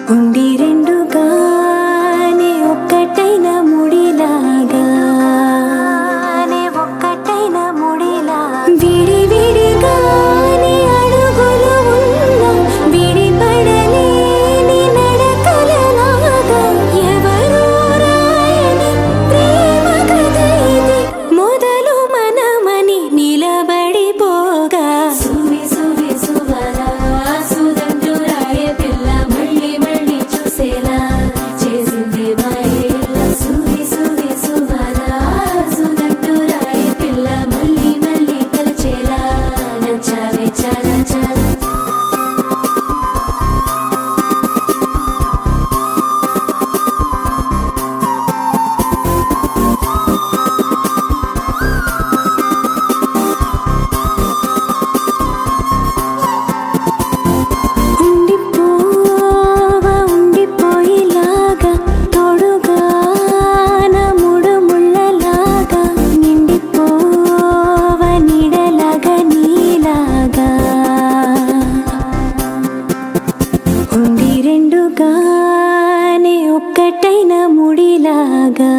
ఉండి రెండుగానే ఒక్కటైన ముడిలాగా విడి విడిగానే అడుగులు ఉన్నా విడిపడలేని నడకలలాగా ఎవరూ రాయని ప్రేమ కథ ఇది మొదలు మనమని నిలబడిపోగా సువి సువి సువరా సుదంటూ రాయే పిల్ల మళ్ళీ మళ్ళీ చూసేలా చేసింది మాయేలా సువి సువి సువరా సుదంటూ రాయే పిల్ల మళ్ళీ మళ్ళీ తలచేలా నచ్చావే చాలా చాలా ఉండిపోవా ఉండిపోయేలాగా తోడుగా నా మూడు ముళ్ళలాగా నిండిపోవా నీడలాగా నీలాగా ఉండి రెండుగానే ఒక్కటైన ముడిలాగా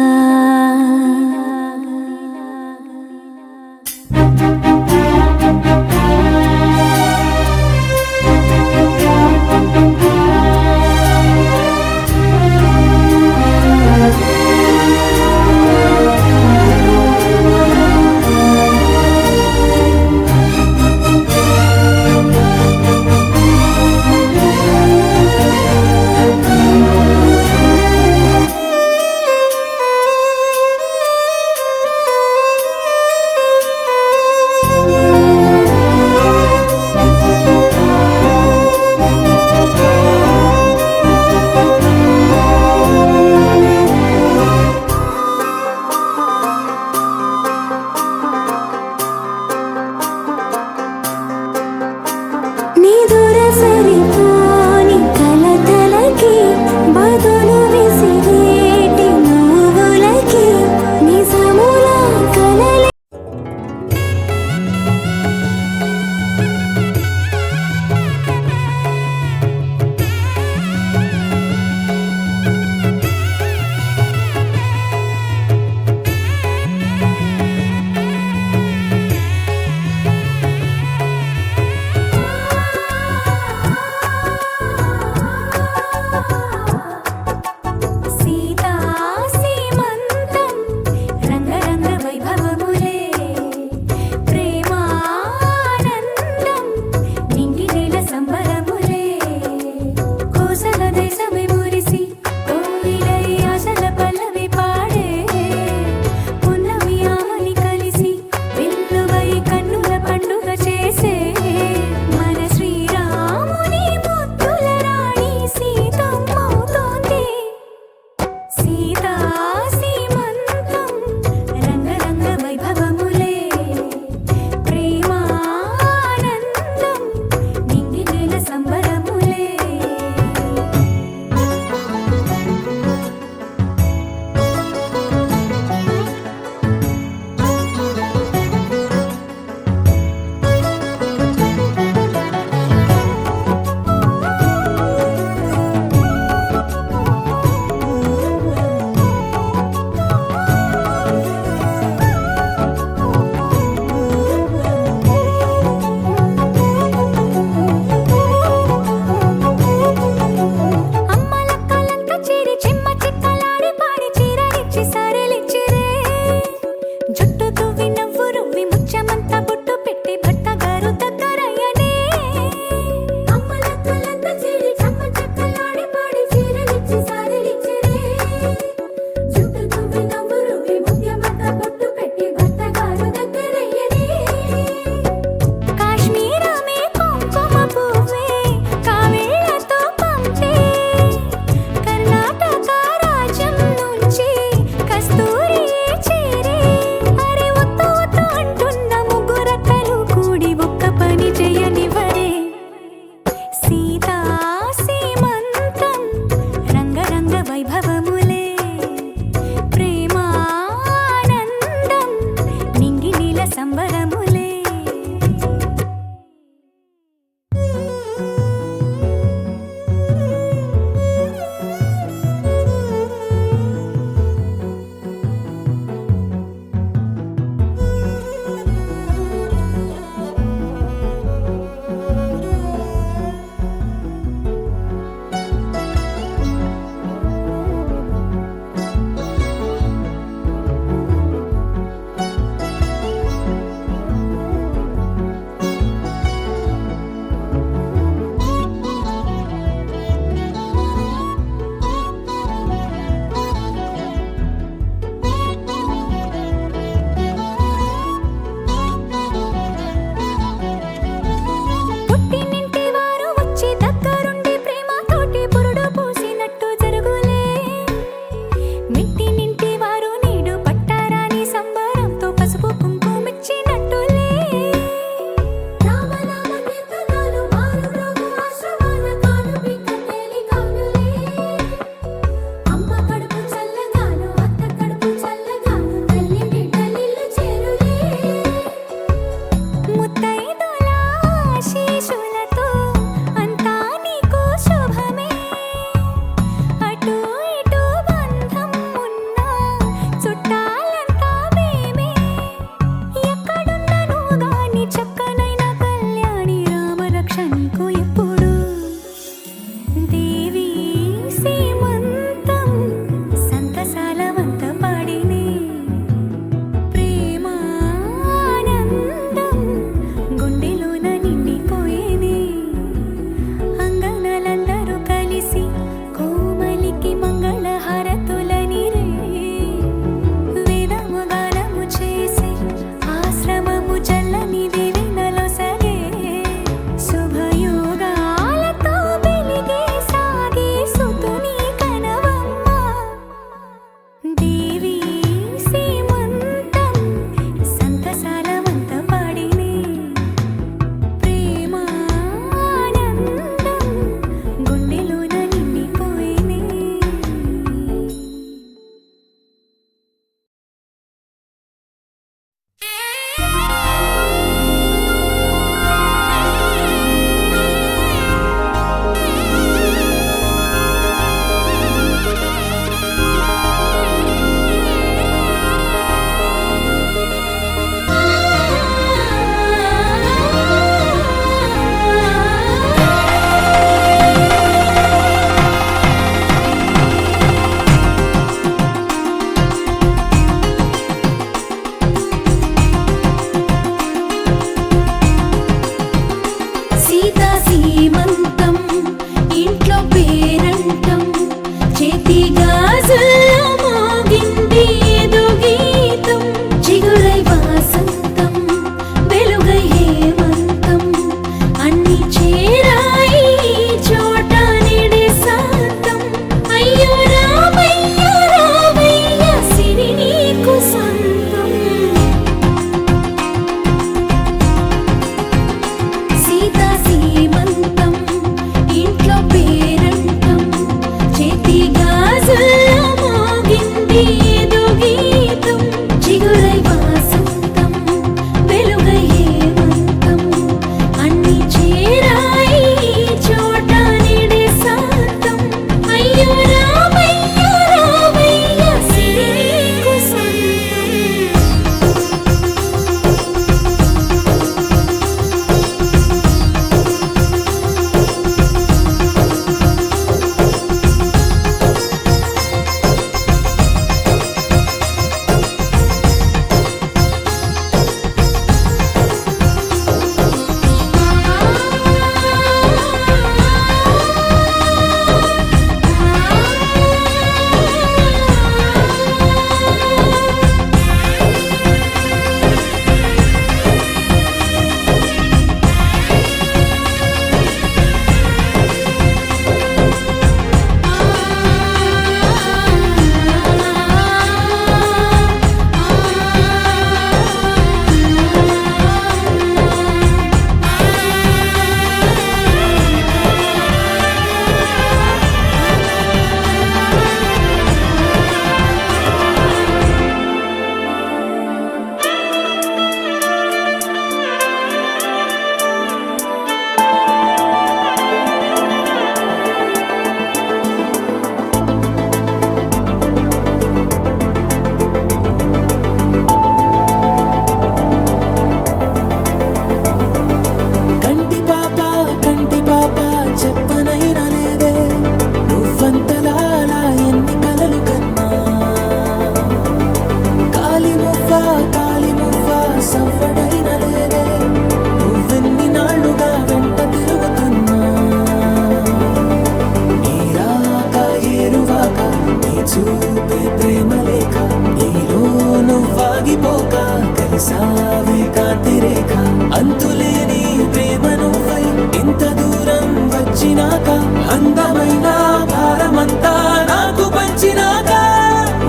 చూపే ప్రేమ లేఖ నీలో నువ్వాగిపోక కలిసావే కాంతి రేఖ అంతులేని ప్రేమ నువ్వై ఇంత దూరం వచ్చినాక అందమైన భారమంతా నాకు పంచినాక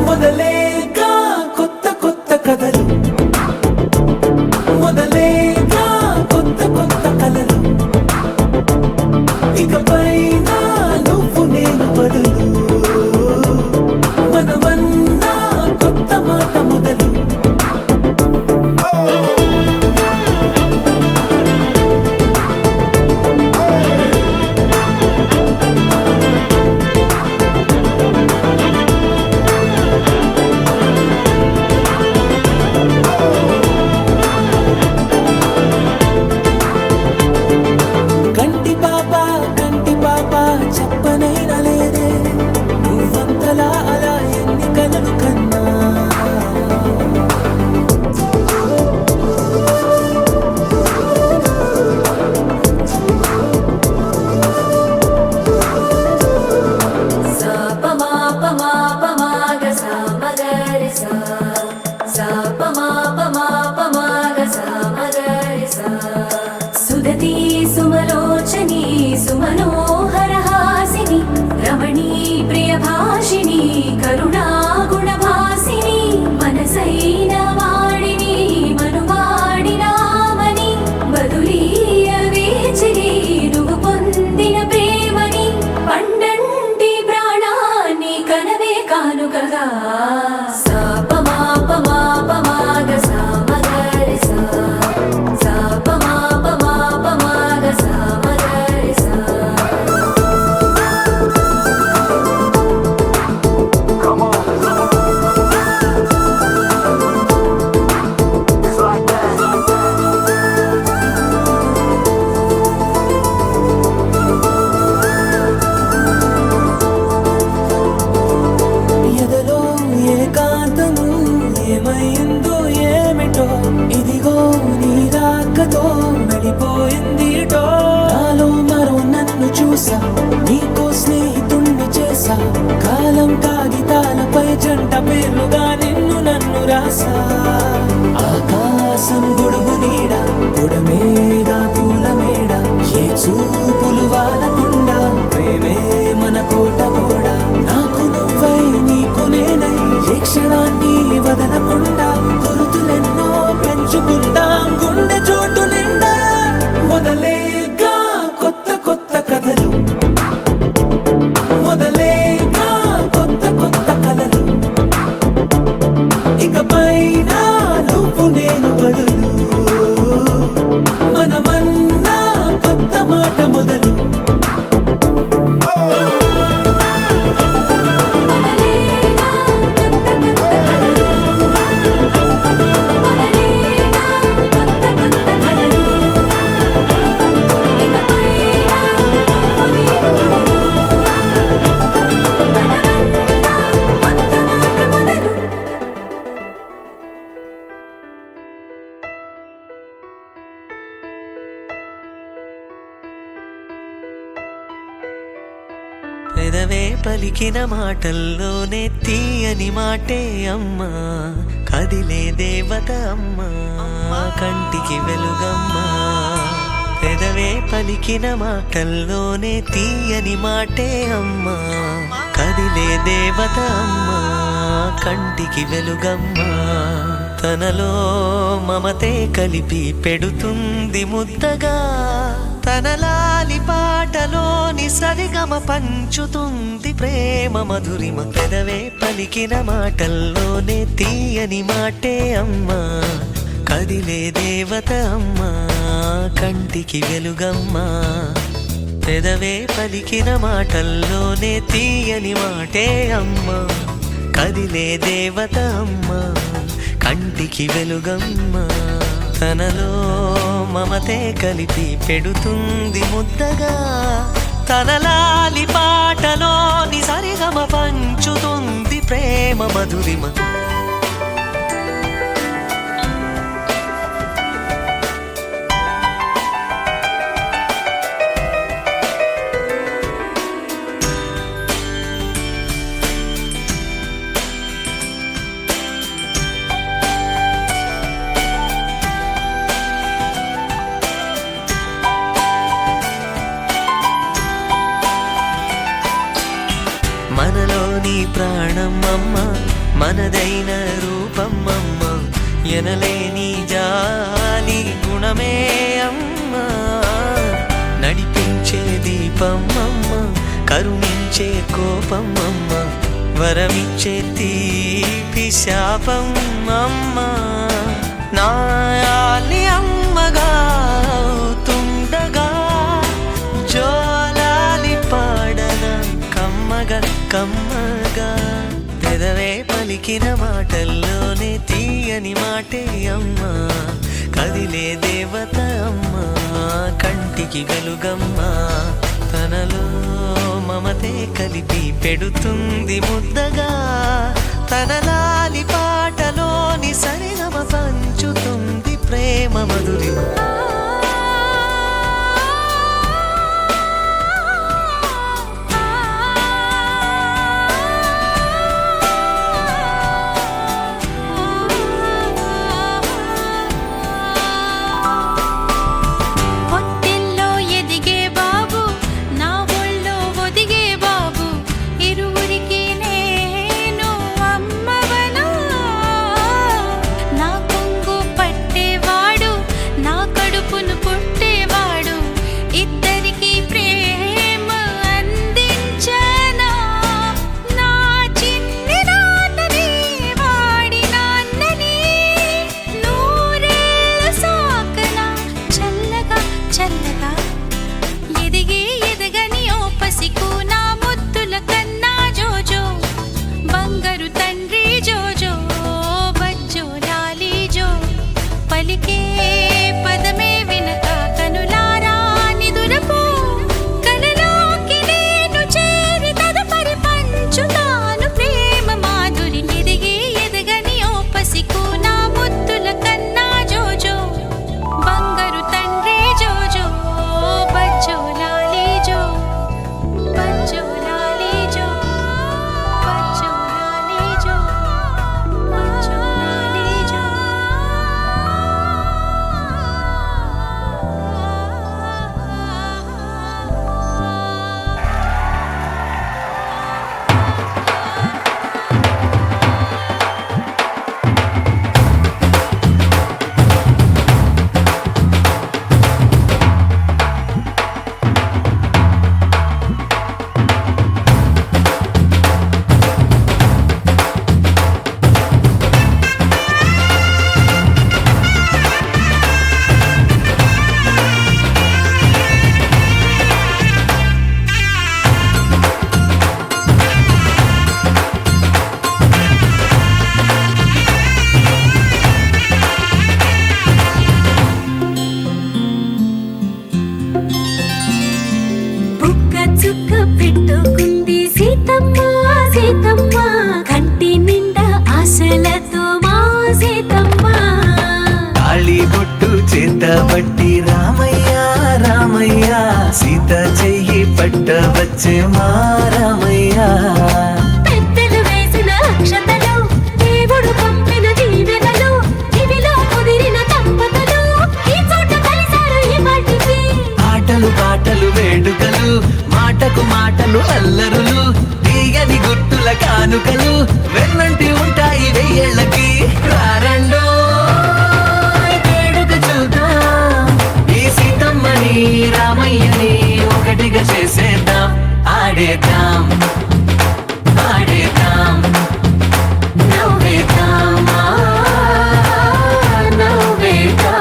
మొదలేక కొత్త కొత్త కథలు మొదలేక కొత్త కొత్త కలలు ఇకపైన నువ్వు నేను బదులు మనమన్నా కొత్త మాట మొదలు కంటి పాప చెప్పనైనా లేదే నువ్వంతలా అలా ఎన్ని కలలు కన్నా సుదతి సుమలోచని సుమనోహర హాసిని రమణీ ప్రియభాషిణి కరుణా గుణభాసిని మనసైన వాడిని మనువాడినామని బదులీయ వేచిని నువ్వు పొందిన ప్రేమని పండంటి ప్రాణాన్ని కనవే కానుకగా ఎదలో ఏకాంతము ఏమైందో ఏమిటో ఇదిగో నీ రాకతో వెళ్ళిపోయిందిటో నాలో మరో నన్ను చూసా నీకో స్నేహితుణ్ణి చేసా కాలం కాగితాలపై జంట పేర్లుగా నిన్ను నన్ను రాసా ఆకాశం గొడుగు నీడ గుడమేడ పూల మేడ ఏ చూపులు వాలకుండా ప్రేమే మన కోట కూడా నాకు నువ్వై నీకు నేనై ఏ క్షణాన్ని వదలకుండా గురుతులెన్నో పెంచుకుందాం గుండె చోటు నిండా మొదలేగా కొత్త కొత్త కథలు మొదలేగా కొత్త కొత్త కలలు ఇకపైన నువ్వు నేను బదులు మనమన్నా కొత్త మాట మొదలు పెదవే పలికిన మాటల్లోనే తీయని మాటే అమ్మా కదిలే దేవత అమ్మా కంటికి వెలుగమ్మా పెదవే పలికిన మాటల్లోనే తీయని మాటే అమ్మా కదిలే దేవత అమ్మా కంటికి వెలుగమ్మా తనలో మమతే కలిపి పెడుతుంది ముద్దగా తన లాలి పాటలోని సరిగమ పంచుతుంది ప్రేమ మధురిమ పెదవే పలికిన మాటల్లోనే తీయని మాటే అమ్మా కదిలే దేవత అమ్మా కంటికి వెలుగమ్మా పెదవే పలికిన మాటల్లోనే తీయని మాటే అమ్మా కదిలే దేవత అమ్మా కంటికి వెలుగమ్మా తనలో మమతే కలిపి పెడుతుంది ముద్దగా తన లాలి పాటలోని సరిగమ పంచుతుంది ప్రేమ మధురిమ మనలోని ప్రాణం అమ్మ, మనదైన రూపం అమ్మ, ఎనలేని జాలి గుణమే అమ్మ, నడిపించే దీపం అమ్మ, కరుణించే కోపం అమ్మ, వరమిచ్చే తీపి శాపం అమ్మ, నాయాలి అమ్మగా అవుతుండగా జోలాలి పాడన కమ్మగా కమ్మగా. పెదవే పలికిన మాటల్లోనే తీయని మాటే అమ్మా, కదిలే దేవత అమ్మా, కంటికి వెలుగమ్మా, తనలో మమతే కలిపి పెడుతుంది ముద్దగా, తన లాలి పాటలోని సరిగమ పంచుతుంది ప్రేమ మధురిమ. పొత్తిల్లో ఎదిగే బాబు, నా ఒళ్ళో ఒదిగే బాబు, ఇరువురికి నేను అమ్మవనా. నా కొంగు పట్టేవాడు, నా కడుపును పుట్టేవాడు, ఇద్దరికి ప్రేమ అందించనా. నా చిన్ని నాన్నని, వాడి నాన్నని, నూరేళ్ళ సాకనా చల్లగా చల్లగా. ఎదిగి ఎదగని ఓ పసికు నా ముద్దుల కన్నా జోజో, బంగారు తండ్రి జోజో, బజ్జో లాలి జో. పలికే పదమే వినక కనులారా నిదురపో, కలలోకి నేను చేరి తదుపరి పంచుతాను ప్రేమ మాధురి. ఎదిగి ఎదగని ఓ పసికు నా ముద్దుల కన్నా జోజో, బంగారు తండ్రి జోజో, బజ్జో లాలి జో, బజ్జో లాలి జో, బజ్జో లాలి జో, బజ్జో లాలి జో. బుక్క చుక్క పెట్టుకుంది సీతమ్మ సీతమ్మ, కంటి నిండా ఆశలతో మా సీతమ్మ. తాళి బొట్టు చేత బట్టి రామయ్య రామయ్య, సీత చెయ్యి పట్ట వచ్చే మా రామయ్య. పెద్దలు వేసిన అక్షతలు, దేవుడు పంపిన దీవెనలు, ఇవిలో కుదిరిన దంపతులు ఈ చోట కలిశారు ఈ పాటికి. ఆటలు పాటలు వేడుకలు, మాటకు మాటలు అల్లరులు, తీయని గుర్తుల కానుకలు వెన్నంటి ఉంటాయి వెయ్యేళ్ళకి. రారండో వేడుక చూద్దాం, ఈ సీతమ్మని రామయ్యని ఒకటిగా చేసేద్దాం. ఆడేద్దాం ఆడేద్దాం, నవ్వేద్దాం నవ్వేద్దాం.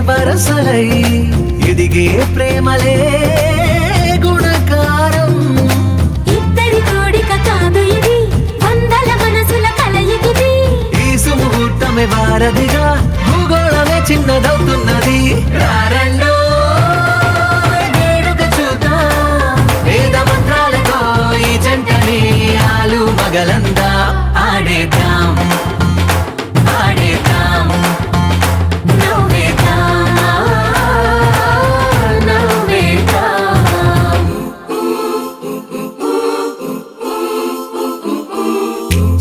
వరసలై ఎదిగే ప్రేమలే గుణకారం. ఇద్దరి తోడి పగలందా ఆడేద్దాం ఆడేద్దాం నవ్వేద్దాం నవ్వేద్దాం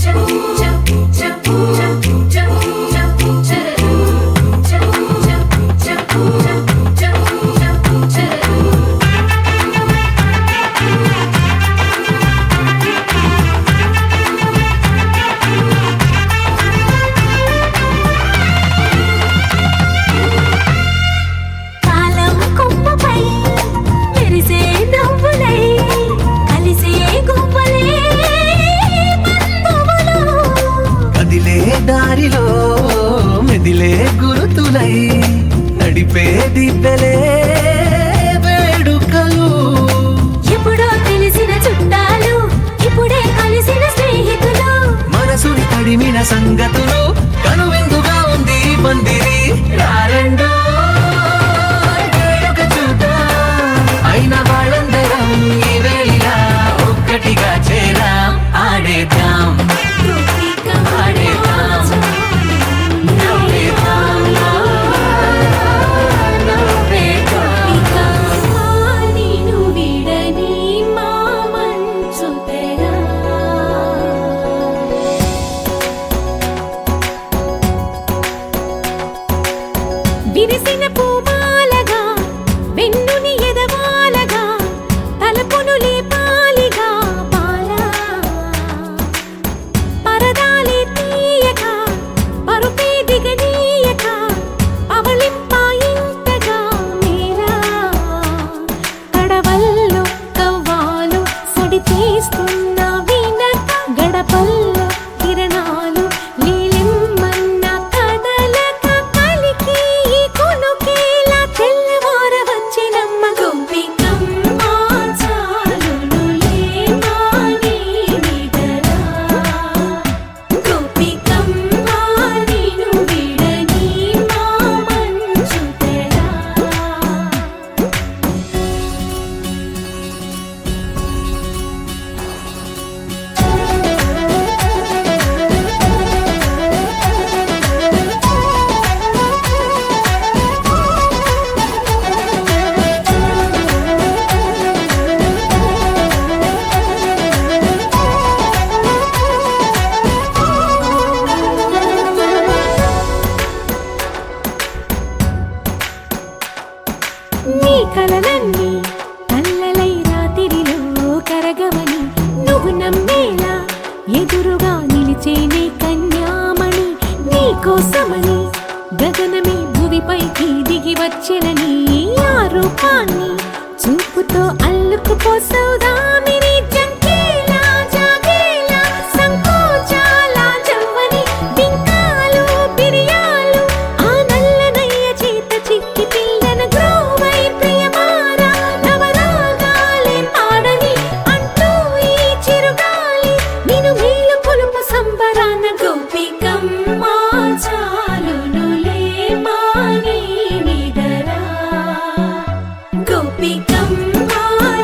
చప్ చప్ చప్ చప్ చప్ చప్ చరు చప్ చప్ చప్ చప్ చప్ చరు కాలం కొమ్మపై మెరిసే నవ్వులై కలిసే గువ్వలే బంధువులు కదిలే దారిలో మెదిలే గురుతులై నడిపే దిబ్బెలే వేడుకలు ఎప్పుడో తెలిసిన చుట్టాలు ఇప్పుడే కలిసిన స్నేహితులు మనసుని తడిమిన సంగతులు కనువిందుగా ఉంది ఈ పందిరి రారెండో వేడుక చూద్దాం అయిన వాళ్ళందరం ఈ వేళ ఒక్కటిగా చేరాం ఆడేద్దాం ఆడేద్దాం నవ్వేద్దాం నీను విడని మా మంచు తెరా విరిసిన పూమాలగా వెన్నుని ఎదవాలగా తలపును లేపాలిగా బాలా పరదాలే తీయక పరుపే దిగనీయక అవలింపాయింతగా మేరా కడవల్లో కవ్వాలు సడి తీస్తున్న వినక గడపల్లో కిరణాలు నీలిమ్మన్న కదలక కలికి ఈ కొనుకేలా తెల్లవార వచ్చినమ్మ గోపికమ్మ చాలునులే మాని నిదరా గోపికమ్మ నీను విడని మా మంచు తెరా నీ కలలన్నీ కల్లలై రాత్రిలో కరగవని నువ్వు నమ్మేలా ఎదురుగా నిలిచేనే కన్యామణి నీ కోసమని గగనమే భువిపైకి దిగి వచ్చెనని ఆ రూపాన్ని చూపుతో అల్లుకుపోసౌదామిని జంకేలా జాగేలా సంకోచాల జవ్వని బింకాలు బిరియాలు ఆ నల్లనయ్య చేత చిక్కి పిల్లన గ్రోవై ప్రియమారా నవరాగాలే పాడని అంటూ ఈ చిరుగాలి నిన్ను మేలు కొలుపు సంబరాన గోపికమ్మ చాలునులే మాని నిదరా గోపికమ్మ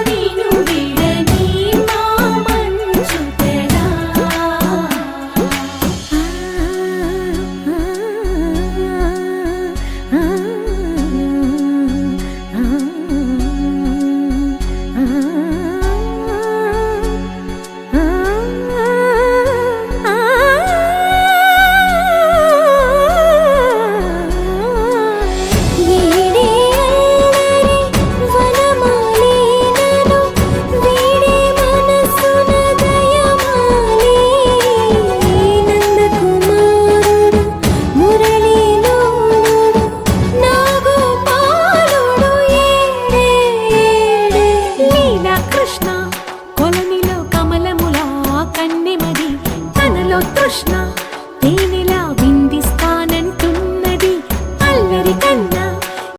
నీను విడని మా మంచు తెరా వీడే అల్లరి వనమాలినను వీడే మనసున దయమాలి నందకుమారుడు మురళీలోలుడు నాగోపాలుడు ఏడే లీలా కృష్ణ కొలనిలో కమలములా కన్నెమది తనలో తృష్ణ